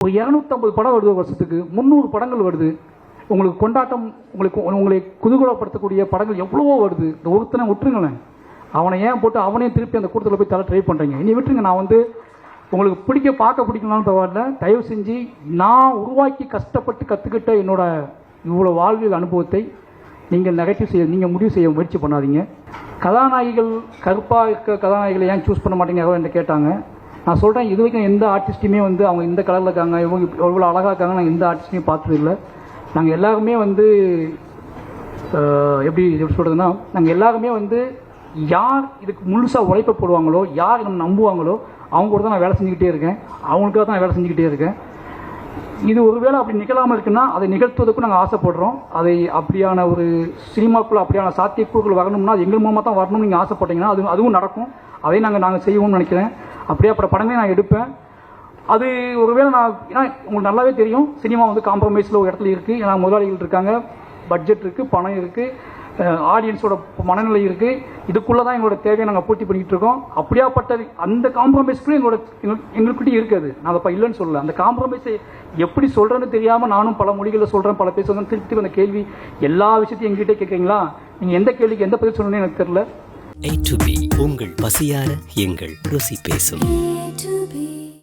ஒரு 250 படம் வருது வருஷத்துக்கு, 300 படங்கள் வருது. உங்களுக்கு கொண்டாட்டம், உங்களை குதூகலப்படுத்தக்கூடிய படங்கள் எவ்வளவோ வருது. இந்த ஒருத்தனை விட்டுருங்களேன், அவனை ஏன் போட்டு அவனையும் திருப்பி அந்த கூட்டத்தில் போய் தலை ட்ரை பண்ணுறீங்க? இனி விட்டுருங்க. நான் உங்களுக்கு பார்க்க பிடிக்கலான்னு பரவாயில்ல, தயவு செஞ்சு நான் உருவாக்கி கஷ்டப்பட்டு கற்றுக்கிட்ட என்னோட இவ்வளோ வாழ்வியல் அனுபவத்தை நீங்கள் முடிவு செய்ய முயற்சி பண்ணாதீங்க. கதாநாயகிகள் கருப்பாக இருக்க கதாநாயகிகளை ஏன் சூஸ் பண்ண மாட்டேங்க என்று கேட்டாங்க. நான் சொல்கிறேன், இது வரைக்கும் எந்த ஆர்டிஸ்ட்டுமே அவங்க இந்த கலரில் இருக்காங்க, இவங்க எவ்வளோ அழகாக இருக்காங்க, நாங்கள் எந்த ஆர்டிஸ்ட்டையும் பார்த்ததில்லை. நாங்கள் எல்லாருமே எப்படி சொல்கிறதுனா, நாங்கள் எல்லாருமே யார் இதுக்கு முழுசாக உழைப்ப போடுவாங்களோ, யார் நம்ம நம்புவாங்களோ அவங்க கூட தான் நான் வேலை செஞ்சுக்கிட்டே இருக்கேன். அவங்களுக்காக தான் நான் வேலை செஞ்சுக்கிட்டே இருக்கேன். இது ஒருவேளை அப்படி நிகழாமல் இருக்குன்னா அதை நிகழ்த்துவதற்கும் நாங்கள் ஆசைப்படுறோம். அதை அப்படியான ஒரு சினிமாக்குள்ளே அப்படியான சாத்தியக்கூறுகள் வரணும்னா அது எங்கள் மூலமாக தான் வரணும்னு நீங்கள் ஆசைப்பட்டீங்கன்னா அதுவும் நடக்கும். அதையும் நாங்கள் செய்வோம்னு நினைக்கிறேன். அப்படியே அப்புறம் படமே நான் எடுப்பேன். அது ஒருவேளை ஏன்னா உங்களுக்கு நல்லாவே தெரியும், சினிமா காம்ப்ரமைஸில் ஒரு இடத்துல இருக்குது. ஏன்னா முதலாளிகள் இருக்காங்க, பட்ஜெட் இருக்குது, பணம் இருக்குது, ஆடியன்ஸோட மனநிலை இருக்குது. இதுக்குள்ளே தான் எங்களோட தேவையை நாங்கள் பூர்த்தி பண்ணிக்கிட்டு இருக்கோம். அப்படியாப்பட்ட அந்த காம்ப்ரமைஸ்க்குள்ளே எங்களுக்கிட்டே இருக்குது. நான் அதை இல்லைன்னு சொல்லலை. அந்த காம்ப்ரமைஸை எப்படி சொல்கிறேன்னு தெரியாமல் நானும் பல மொழிகளில் சொல்கிறேன், பல பேர் சொல்கிறேன். திருப்பி அந்த கேள்வி எல்லா விஷயத்தையும் எங்ககிட்டே கேட்குறீங்களா? நீங்கள் எந்த கேள்விக்கு எந்த பதில் சொல்லணும்னு எனக்கு தெரியல. A to B, உங்கள் பசியார எங்கள் ருசி பேசும்.